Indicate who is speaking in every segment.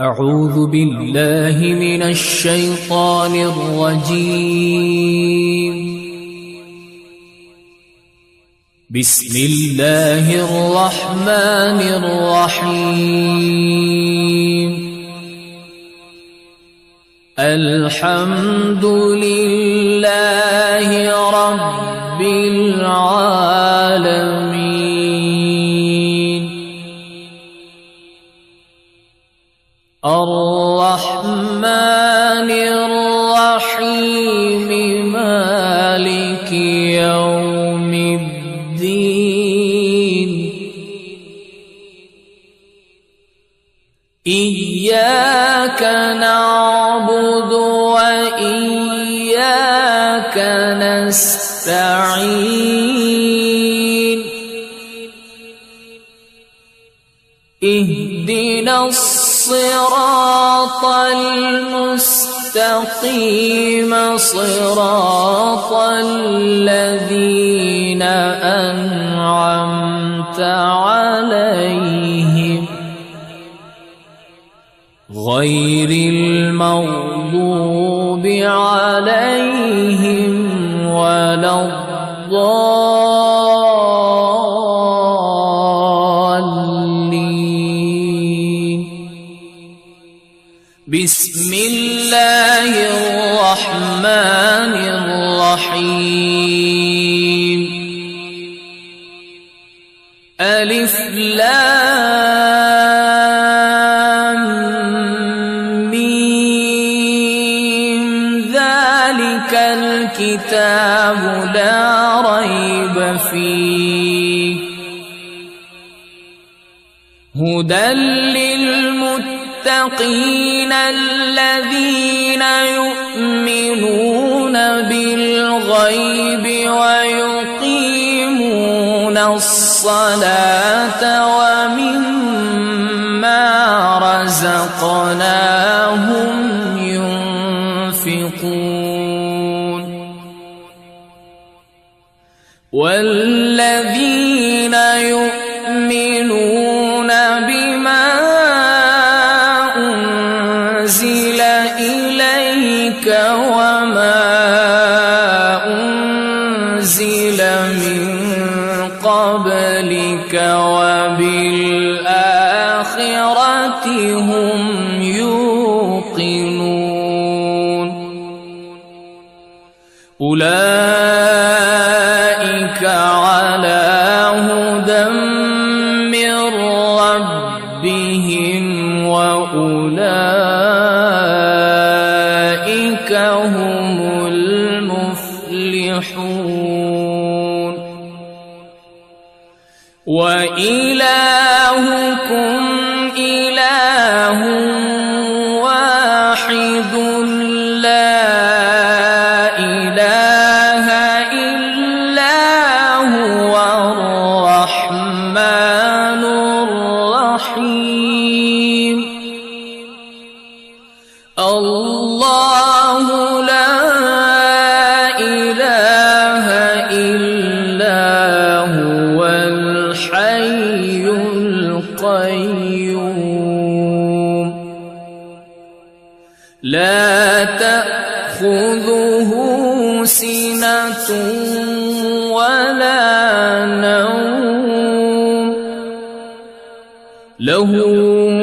Speaker 1: أعوذ بالله من الشيطان الرجيم. بسم الله الرحمن الرحيم. الحمد لله رب العالمين. الرحمن الرحيم مالك يوم الدين. إياك نعبد وإياك نستعين. اهدنا الصراط المستقيم صراط الذين أنعمت عليهم غير المغضوب عليهم ولا الضالين. بسم الله الرحمن الرحيم. ألف لام ميم. ذلك الكتاب لا ريب فيه هدى للمتقين الذين يؤمنون بالغيب ويقيمون الصلاة ومما رزقناهم ينفقون. والذين يؤمنون بما أنزل إليك وما أنزل من قبلك وبالآخرة هم يوقنون. أولئك على هدى من ربهم وأولئك هم المفلحون. وإلهكم إله واحد لا إله إلا هو الرحمن الرحيم. الله لا إله إلا هو الحي القيوم. لا تأخذه سنة ولا نوم. له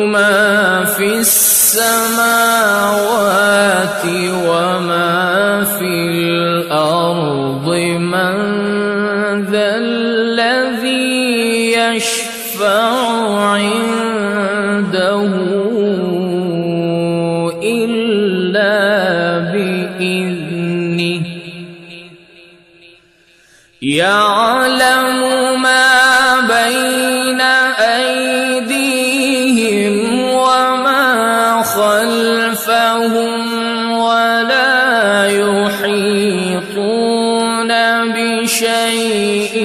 Speaker 1: ما في السماوات وما في الأرض. من ذا الذي يشفع عنده إلا بإذنه. يعلم ما بين أيديهم وما خلفهم ولا يحيطون بشيء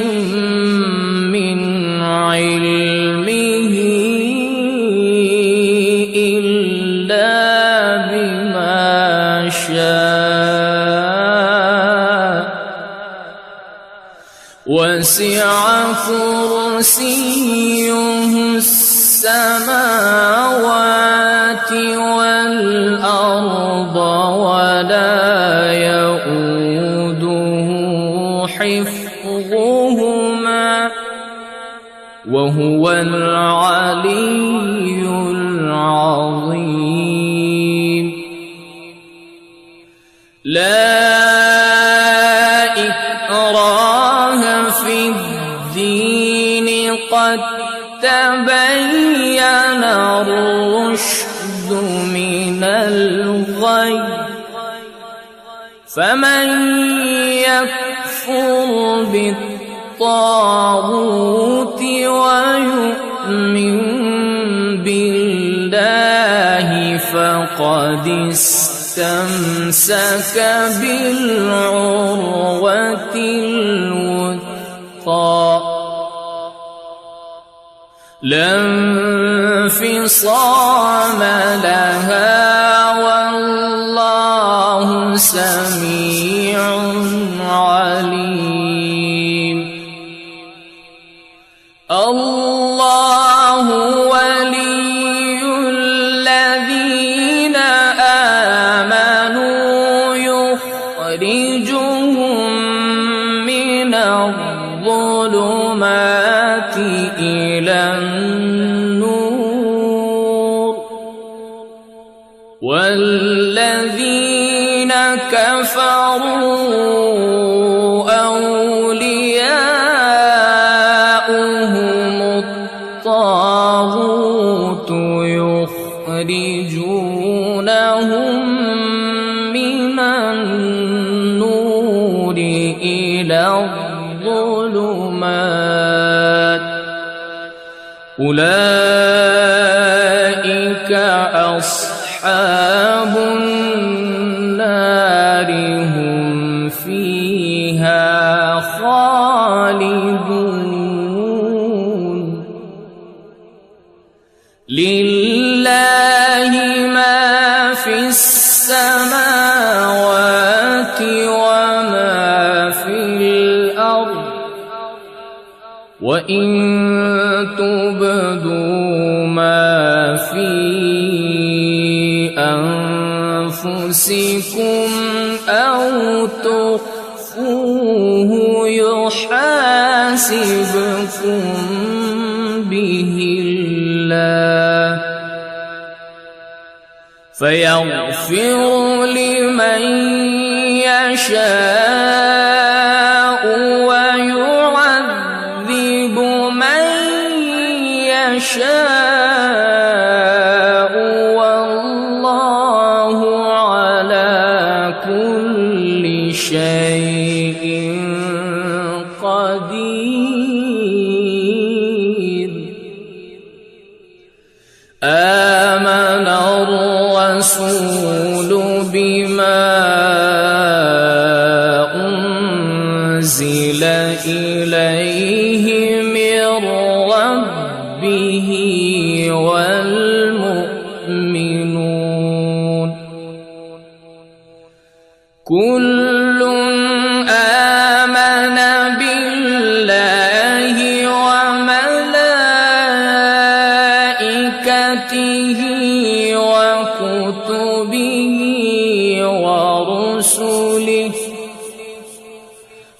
Speaker 1: من علمه إلا بما شاء. وسع كرسيه السماوات والأرض ولا يؤوده حفظهما وهو العلي العظيم. لا إكراه في الدين قد تبين الرشد من الغي فمن يكفر بالطاغوت ويؤمن بالله فقد استمسك بالعروة الوثقى لا انفصام لها والله سميع عليم. الله ولي الذين آمنوا يخرجهم من الظلمات إلى النور والذين كفروا أولياؤهم الطاغوت يخرجونهم من النور إلى الظلمات أولئك أصحاب النار هم فيها خالدون. لله ما في السماوات وما في الأرض وإن تبدوا ما في أنفسكم أو تخفوه يحاسبكم به الله فيغفر لمن يشاء ويعذب من يشاء والله على كل شيء قدير. آمن الرسول بما أنزل إليه من ربه والمؤمنون كل آمن بالله وملائكته وكتبه ورسله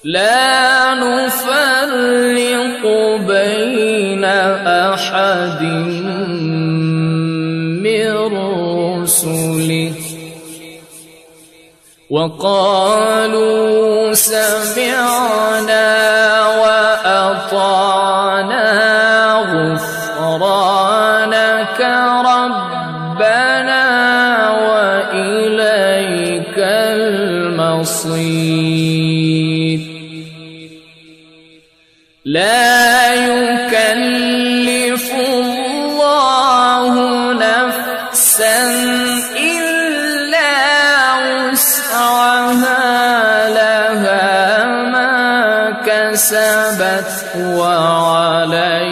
Speaker 1: لا نفرق بين أحد من رسله وقالوا سمعنا وأطعنا غفرانك ربنا وإليك المصير. لا يكلف الله نفسا إلا وسعها لها ما كسبت وعليها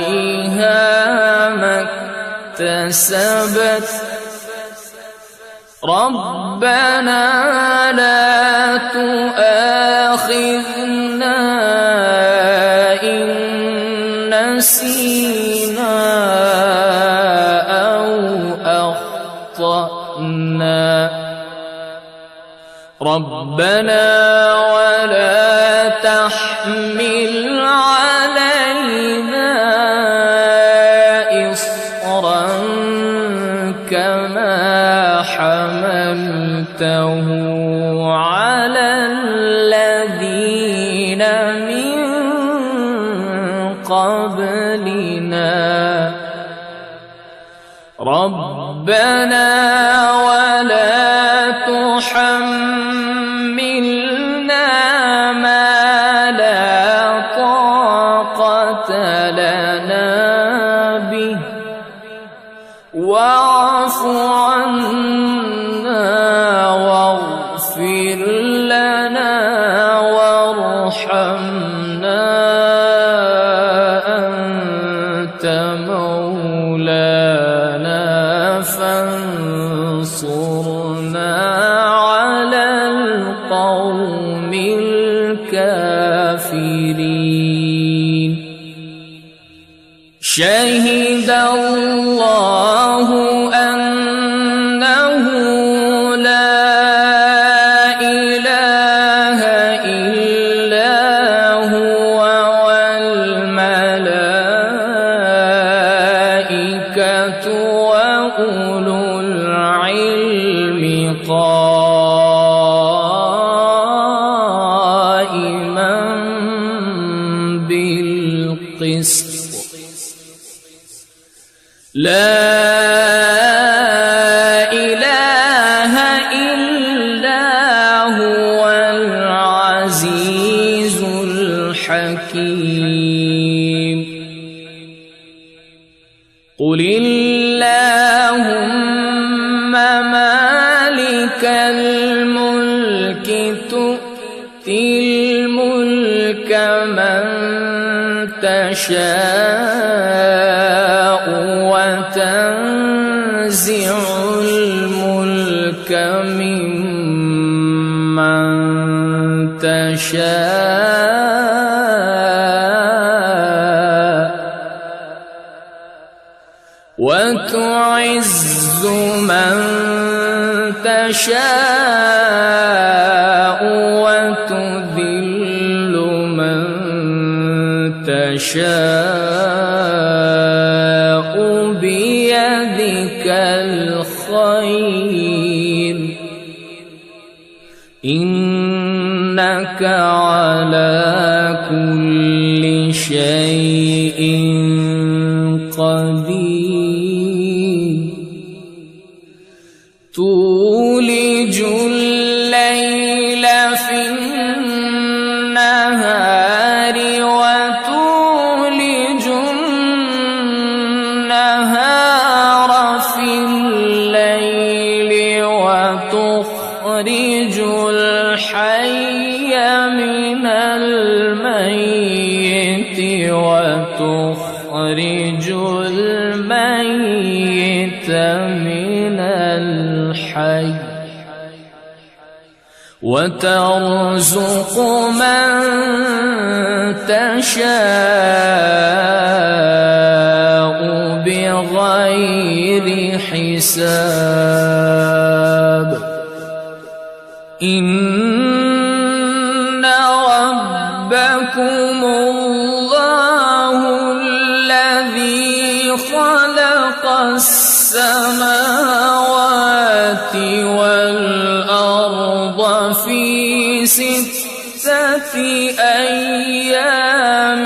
Speaker 1: ما اكتسبت ربنا لا تؤاخذنا إن نسينا أو أخطأنا ربنا ولا تحمل علينا إصرا كما حملته على الذين من قبلنا ربنا ولا تحملنا ما لا طاقة لنا به واعف عنا واغفر لنا وارحمنا أنت مولانا فانصرنا على القوم الكافرين شهد الله أنه لا إله إلا هو والملائكة وأولو العلم قائما بالقسط لا إله إلا هو العزيز الحكيم قل اللهم مالك الملك تؤتي الملك من تشاء وتنزع الملك ممن تشاء وتعز من تشاء وتذل من تشاء بيدك الخير إنك على كل شيء قدير تولج الليل في النهار وتولج النهار في الليل وتخرج الحي من الميت وتخرج الميت من الحي وترزق من تشاء بغير حساب إن ربكم الله الذي خلق السماوات والأرض في 6 أيام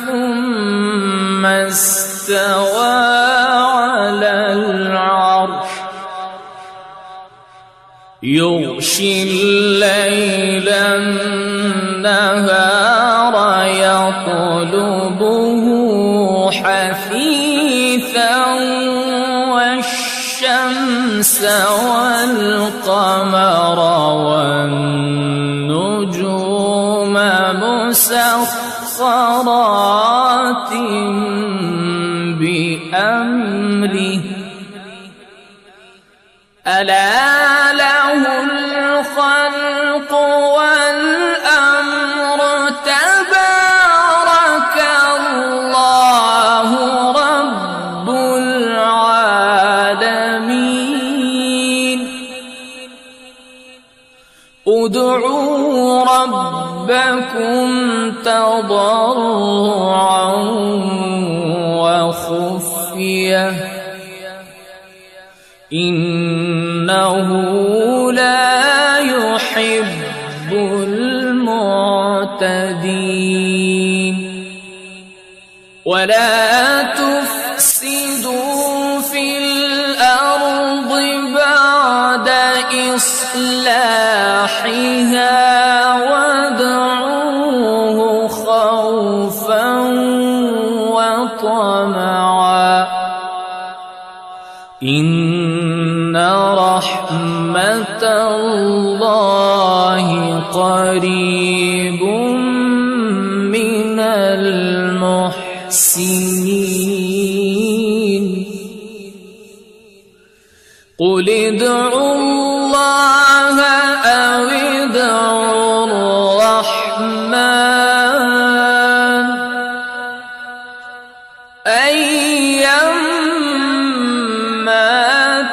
Speaker 1: ثم استوى على العرش يغشي الليل النهار يطلبه حثيثا والشمس والقمر والنجوم مسخرات بأمره ألا له الخلق والأمر تبارك الله رب العالمين ادعوا ربكم تضرعا وخفية إنه لا يحب المعتدين ولا تفسدوا في الأرض بعد إصلاحها وادعوه خوفا وطمعا إن رحمة الله قريب من المحسنين قل ادعوا الله أو ادعوا الرحمن أيما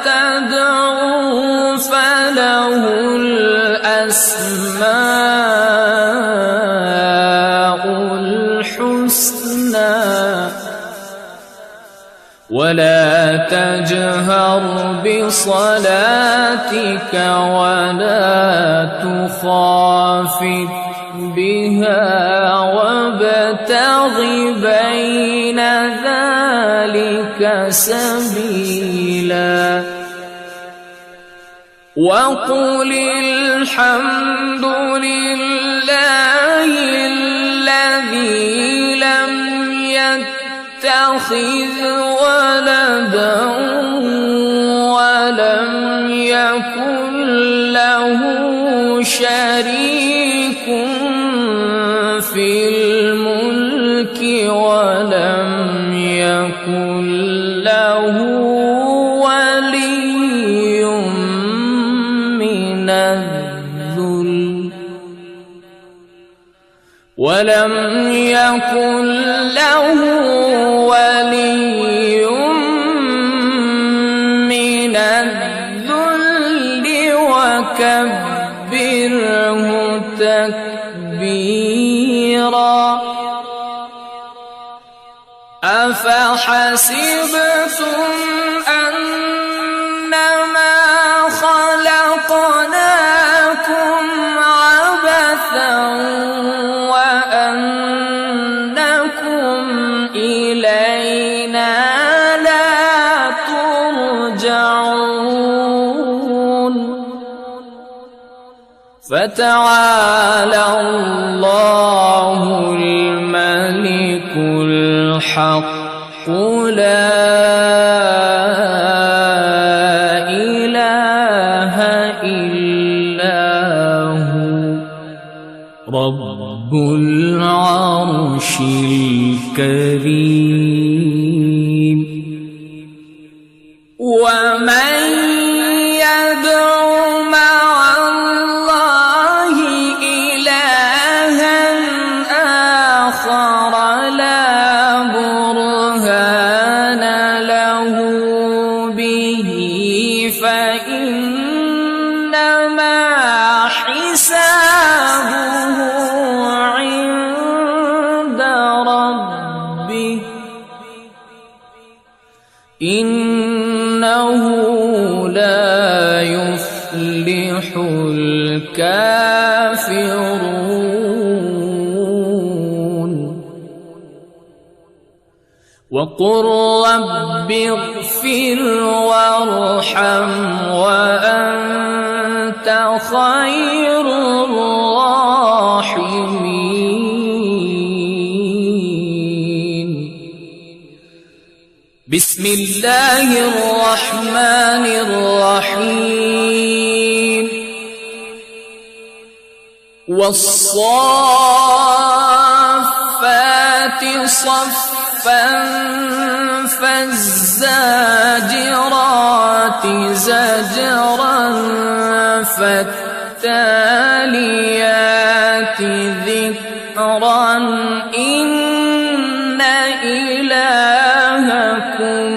Speaker 1: تدعوا فله الأسماء الحسنى ولا تجهر بصلاتك ولا تخافت بها وابتغ بين ذلك سبيلا وقل الحمد لله الذي لم يتخذ ولدا ولم يكن له شريك في الملك ولم يكن له ولي من الذل ولم يكن له ولي من الذل وكبره تكبيرا أفحسبتم أنما خلقناكم عبثا وأنكم إلينا لا ترجعون فتعالى الله الملك الحق لا إله إلا هو رب العرش الكريم ومن يدع مع الله إلها آخر لا برهان له به فإنما حسابه عند ربه إنه لا يفلح الكافرون وقل رب اغفر وارحم وأنت خير الراحمين بسم الله الرحمن الرحيم والصافات صفا فالزاجرات زجرا فالتاليات ذكرا إن إلهكم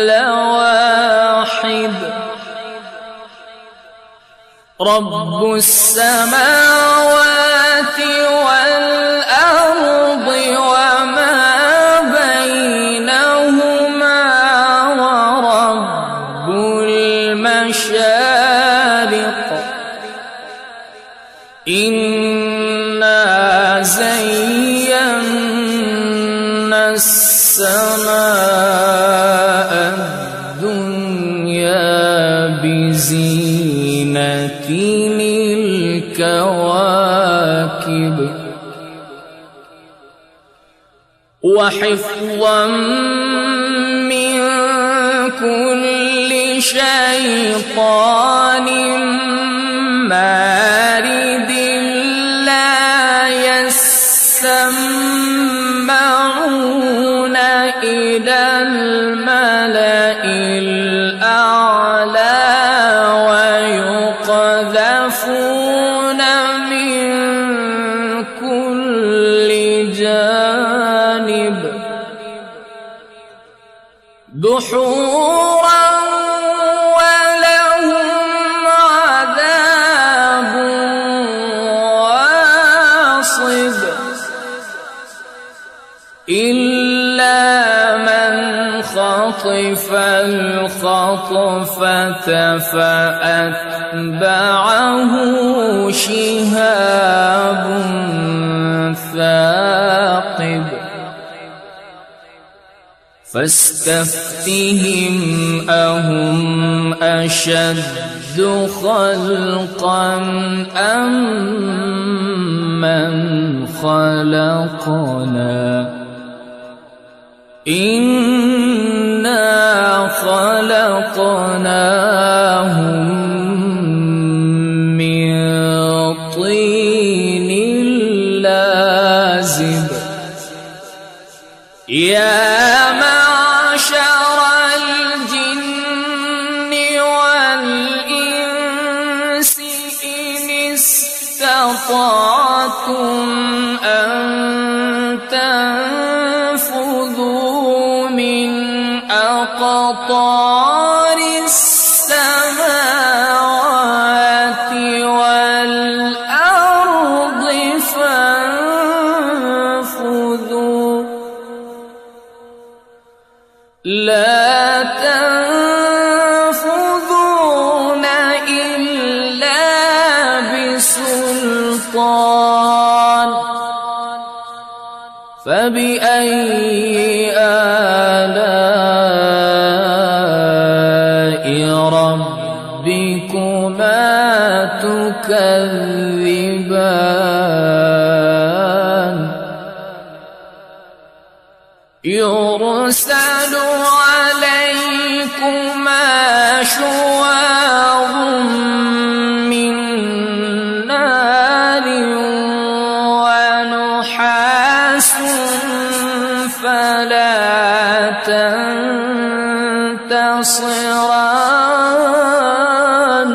Speaker 1: لواحد رب السماوات والأرض وما بينهما ورب المشارق إنا زينا السماء الدنيا بزينة الكواكب وحفظا من كل شيطان مارد لا يسمعون إلى الملأ الأعلى ويقذفون من كل جانب دحورا ولهم عذاب واصب إلا من خطف الخطفة فأتبعه شهاب ثاقب فاستفتهم أهم أشد خلقا أم من خلقنا إنا خلقناهم من طين لازب يا معشر الجن والإنس إن استطعتم أن تنفذوا من أقطار السماوات والأرض فانفذوا لا تنفذون إلا بسلطان فبأي آلاء ربكما تكذبان يرسل عليكما شواظ من نار ونحاس فلا تنتصران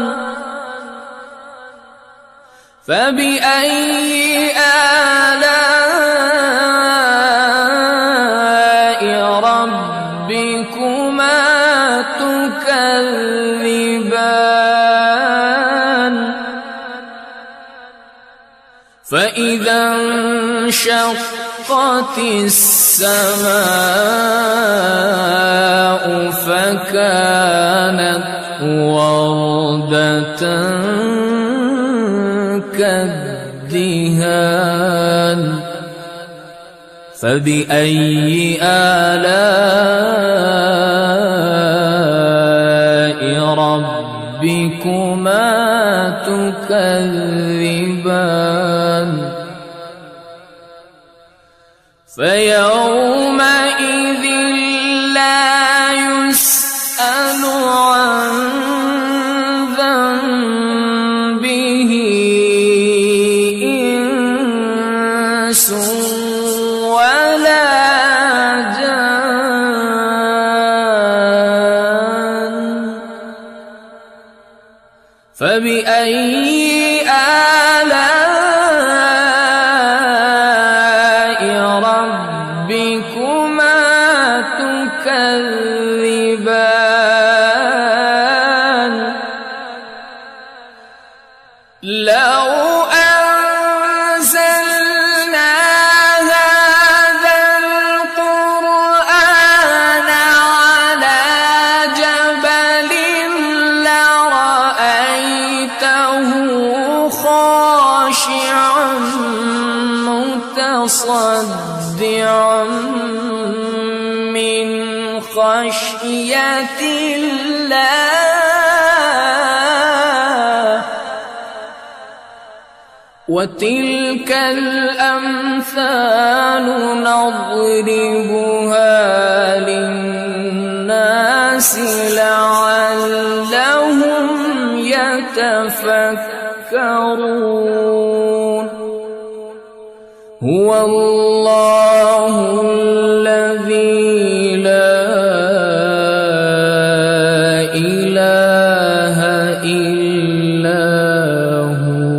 Speaker 1: فبأي آلاء ربكما تكذبان فإذا انشقت السماء فكانت وردة كالدهان فبأي آلاء ربكما تكذبان فيومئذ لا يسأل عن ذنبه إنس ولا جان فبأي آلاء ربكما تكذبان لو أنزلنا هذا القرآن على جبل لرأيته خاشعا متصدعا من خشية الله. وتلك الأمثال نضربها للناس لعلهم يتفكرون. هو الله الذي لا إله إلا هو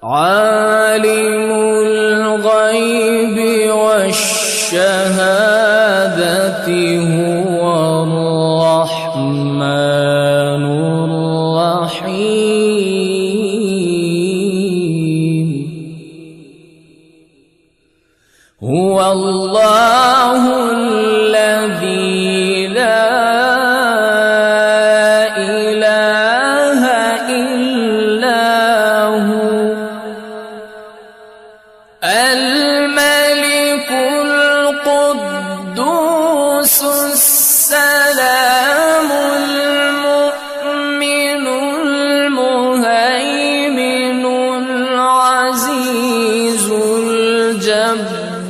Speaker 1: عالم الغيب والشهادة هو الرحمن الرحيم. هو الله الذي لا إله إلا هو الملك القدوس السلام المؤمن المهيمن العزيز الجبار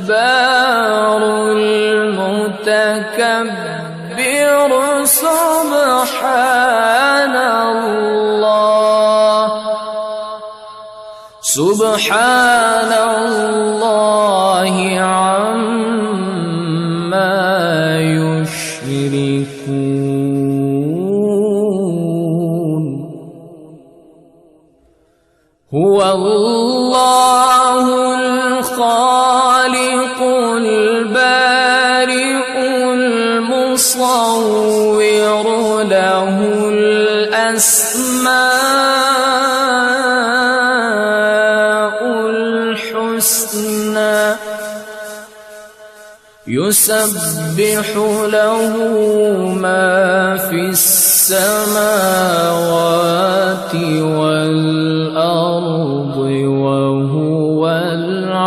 Speaker 1: المتكبر. سبحان الله سبحان الله عما يشركون. هو الله الخالق البارئ المصور له الأسماء الحسنى يسبح له ما في السماوات والأرض وهو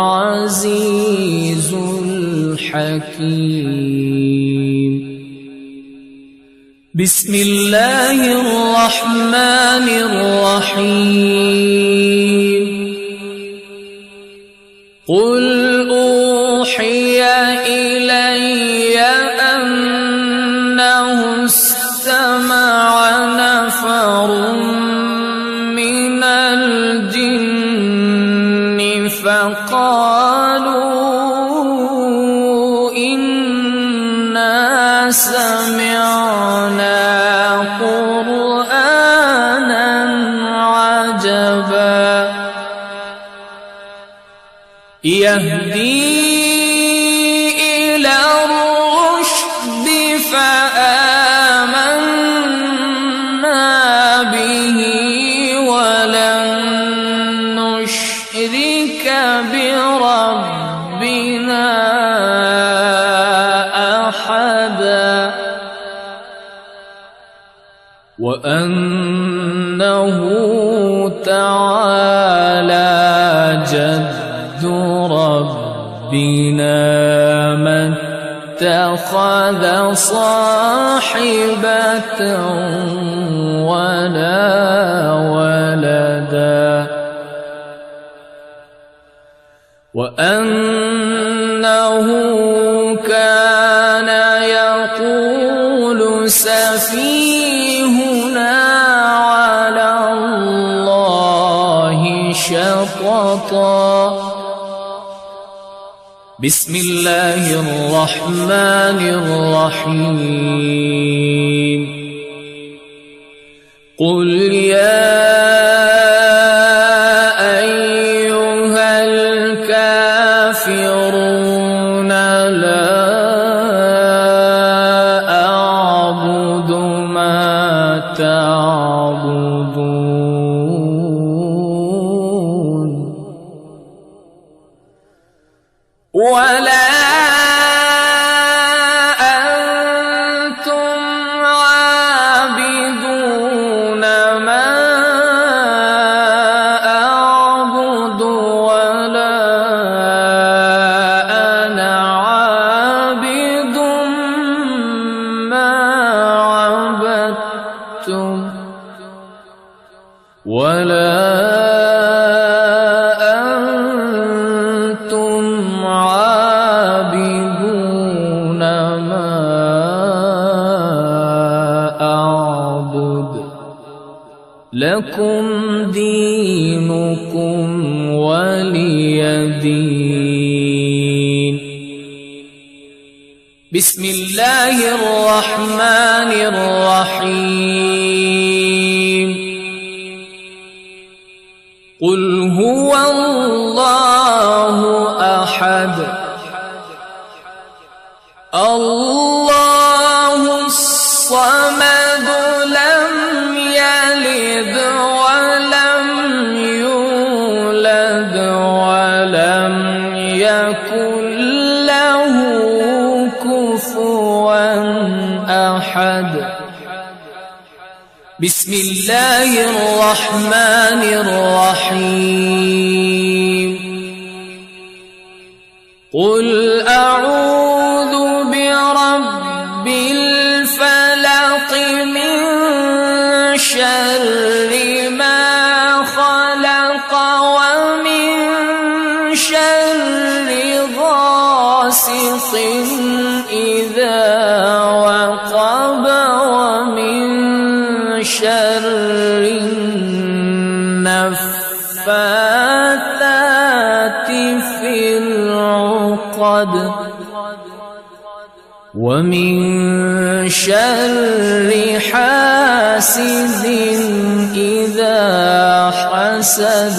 Speaker 1: العزيز الحكيم. بسم الله الرحمن الرحيم. قل أوحي إلي أنه استمع نفر من الجن فقالوا إنا سمعنا قرآنا عجبا يهدي إلى الرشد فآمنا به ولن نشرك بربنا أحدا وأنه تعالى جد ربنا ما اتخذ صاحبة ولا ولدا وأنه كان يقول سفيهنا على الله شططا. بسم الله الرحمن الرحيم. قل يا أيها الكافرون لا أعبد ما تعبدون ولا أنتم عابدون ما أعبد ولا أنا عابد ما عبدتم ولا أنتم عابدون ما أعبد لكم دينكم ولي دين. بسم الله الرحمن الرحيم. قل هو الله أحد الله الصمد لم يلد ولم يولد ولم يكن له كفوا أحد. بسم الله الرحمن الرحيم. قل أعوذ برب الفلق من شر ما خلق ومن شر غاسق إذا وقب ومن شر النفاثات في العقد ومن شر حاسد إذا حسد.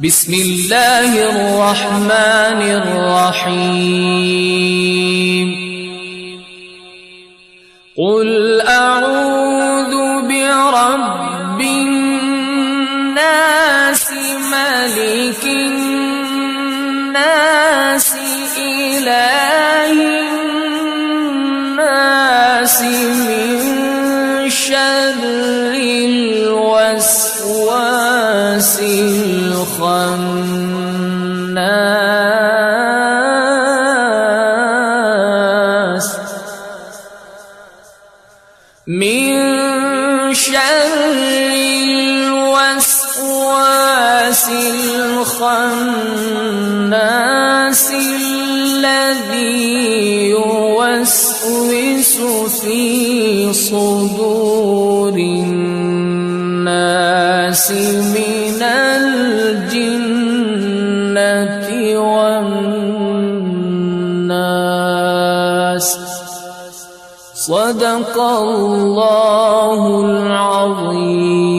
Speaker 1: بسم الله الرحمن الرحيم. قل أعوذ برب الناس ملك الناس إله الناس من شر الوسواس الخناس من شر الوسواس الخناس الذي يوسوس في صدور الناس من الجنة والناس. صدق الله العظيم.